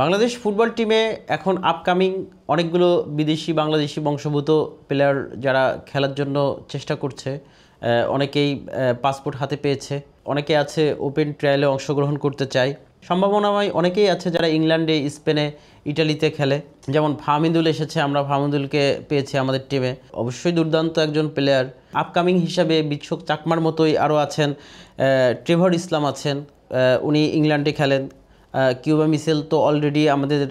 Bangladesh football টিমে এখন upcoming অনেকগুলো বিদেশি বাংলাদেশি বংশোদ্ভূত প্লেয়ার যারা খেলার জন্য চেষ্টা করছে। অনেকেই পাসপোর্ট হাতে পেয়েছে, অনেকে আছে ওপেন ট্রায়ালে অংশগ্রহণ করতে চায়। সম্ভাবনাময় অনেকেই আছে যারা ইংল্যান্ডে, স্পেনে, ইটালিতে খেলে। যেমন ফাহমিদুল এসেছে, আমরা ফাহমিদুলকে পেয়েছি আমাদের টিমে, অবশ্যই দুর্দান্ত একজন প্লেয়ার। আপকামিং হিসাবে বিশ্বক চাকমার মতোই আরও আছেন, ট্রেভর ইসলাম আছেন, উনি ইংল্যান্ডে খেলেন। কিউবা মিসেল তো অলরেডি আমাদের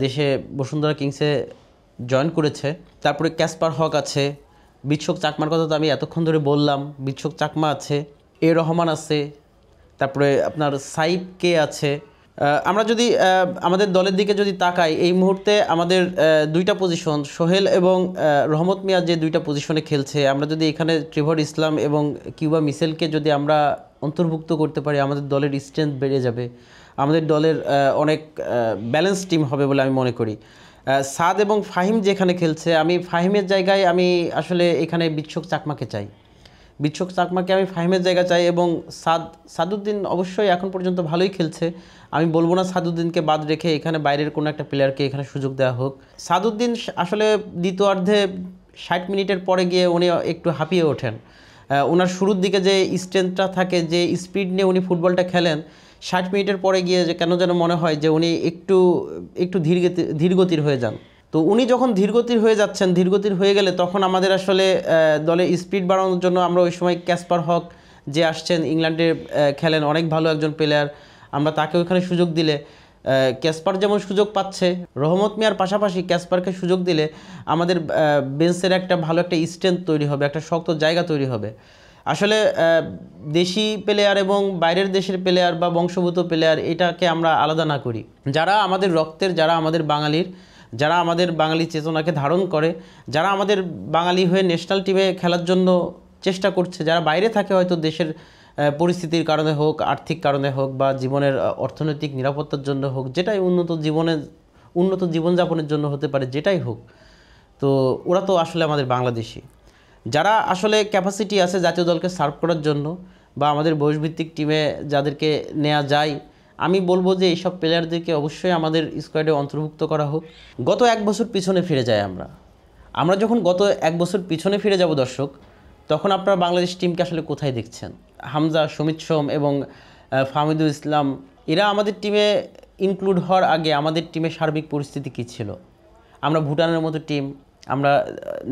দেশে বসুন্ধরা কিংসে জয়েন করেছে। তারপরে ক্যাসপার হক আছে, বিশ্বক চাকমার কথা তো আমি এতক্ষণ ধরে বললাম, বিশ্বক চাকমা আছে, এ রহমান আছে, তারপরে আপনার সাইফ কে আছে। আমরা যদি আমাদের দলের দিকে যদি তাকাই, এই মুহূর্তে আমাদের দুইটা পজিশন, সোহেল এবং রহমত মিয়া যে দুইটা পজিশনে খেলছে, আমরা যদি এখানে ট্রেভর ইসলাম এবং কিউবা মিসেলকে যদি আমরা অন্তর্ভুক্ত করতে পারি, আমাদের দলের স্ট্রেংথ বেড়ে যাবে, আমাদের দলের অনেক ব্যালেন্স টিম হবে বলে আমি মনে করি। সাদ এবং ফাহিম যেখানে খেলছে, আমি ফাহিমের জায়গায় আমি আসলে এখানে বিশ্বক চাকমাকে চাই, বিশ্বক চাকমাকে আমি ফাহিমের জায়গা চাই। এবং সাদউদ্দিন অবশ্যই এখন পর্যন্ত ভালোই খেলছে, আমি বলবো না সাদউদ্দিনকে বাদ রেখে এখানে বাইরের কোনো একটা প্লেয়ারকে এখানে সুযোগ দেওয়া হোক। সাদউদ্দিন আসলে দ্বিতীয়ার্ধে 60 মিনিটের পরে গিয়ে উনি একটু হাঁপিয়ে ওঠেন। ওনার শুরুর দিকে যে স্ট্রেংথটা থাকে, যে স্পিড নিয়ে উনি ফুটবলটা খেলেন, 60 মিনিটের পরে গিয়ে যে কেন যেন মনে হয় যে উনি একটু ধীরগতির হয়ে যান। তো উনি যখন ধীরগতির হয়ে যাচ্ছেন, ধীরগতির হয়ে গেলে তখন আমাদের আসলে দলে স্পিড বাড়ানোর জন্য আমরা ওই সময় ক্যাসপার হক যে আসছেন, ইংল্যান্ডে খেলেন, অনেক ভালো একজন প্লেয়ার, আমরা তাকে ওইখানে সুযোগ দিলে ক্যাসপার যেমন সুযোগ পাচ্ছে, রহমত মিয়ার পাশাপাশি ক্যাসপারকে সুযোগ দিলে আমাদের বেঞ্চের একটা ভালো একটা স্ট্রেংথ তৈরি হবে, একটা শক্ত জায়গা তৈরি হবে। আসলে দেশি প্লেয়ার এবং বাইরের দেশের প্লেয়ার বা বংশোদ্ভূত প্লেয়ার, এটাকে আমরা আলাদা না করি। যারা আমাদের রক্তের, যারা আমাদের বাঙালির, যারা আমাদের বাঙালি চেতনাকে ধারণ করে, যারা আমাদের বাঙালি হয়ে ন্যাশনাল টিমে খেলার জন্য চেষ্টা করছে, যারা বাইরে থাকে হয়তো দেশের পরিস্থিতির কারণে হোক, আর্থিক কারণে হোক, বা জীবনের অর্থনৈতিক নিরাপত্তার জন্য হোক, যেটাই উন্নত জীবনযাপনের জন্য হতে পারে, যেটাই হোক, তো ওরা তো আসলে আমাদের বাংলাদেশি। যারা আসলে ক্যাপাসিটি আছে জাতীয় দলকে সার্ভ করার জন্য বা আমাদের বয়সভিত্তিক টিমে যাদেরকে নেওয়া যায়, আমি বলবো যে এইসব প্লেয়ারদেরকে অবশ্যই আমাদের স্কোয়াডে অন্তর্ভুক্ত করা হোক। গত 1 বছর পিছনে ফিরে যাই আমরা যখন গত 1 বছর পিছনে ফিরে যাব দর্শক, তখন আপনারা বাংলাদেশ টিমকে আসলে কোথায় দেখছেন? হামজা, সমিত সোম এবং ফাহমিদুল ইসলাম, এরা আমাদের টিমে ইনক্লুড হওয়ার আগে আমাদের টিমের সার্বিক পরিস্থিতি কী ছিল? আমরা ভুটানের মতো টিম, আমরা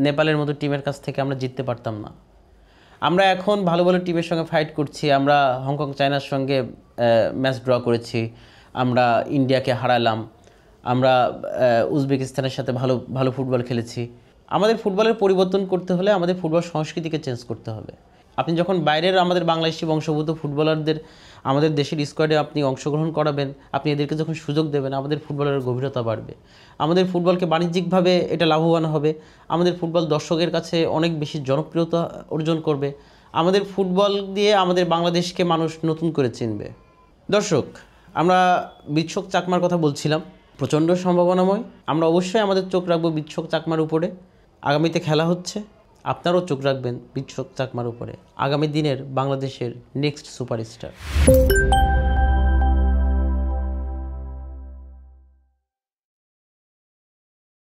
নেপালের মতো টিমের কাছ থেকে আমরা জিততে পারতাম না। আমরা এখন ভালো ভালো টিমের সঙ্গে ফাইট করছি, আমরা হংকং, চায়নার সঙ্গে ম্যাচ ড্র করেছি, আমরা ইন্ডিয়াকে হারালাম, আমরা উজবেকিস্তানের সাথে ভালো ভালো ফুটবল খেলেছি। আমাদের ফুটবলের পরিবর্তন করতে হলে আমাদের ফুটবল সংস্কৃতিকে চেঞ্জ করতে হবে। আপনি যখন বাইরের আমাদের বাংলাদেশি বংশোদ্ভূত ফুটবলারদের আমাদের দেশের স্কোয়াডে আপনি অংশগ্রহণ করাবেন, আপনি এদেরকে যখন সুযোগ দেবেন, আমাদের ফুটবলের গভীরতা বাড়বে, আমাদের ফুটবলকে বাণিজ্যিকভাবে এটা লাভবান হবে, আমাদের ফুটবল দর্শকের কাছে অনেক বেশি জনপ্রিয়তা অর্জন করবে, আমাদের ফুটবল দিয়ে আমাদের বাংলাদেশকে মানুষ নতুন করে চিনবে। দর্শক, আমরা বিশ্বক চাকমার কথা বলছিলাম, প্রচণ্ড সম্ভাবনাময়। আমরা অবশ্যই আমাদের চোখ রাখবো বিশ্বক চাকমার উপরে। আগামীতে খেলা হচ্ছে, আপনারাও চোখ রাখবেন বিশ্বক চাকমার উপরে, আগামী দিনের বাংলাদেশের নেক্সট সুপারস্টার।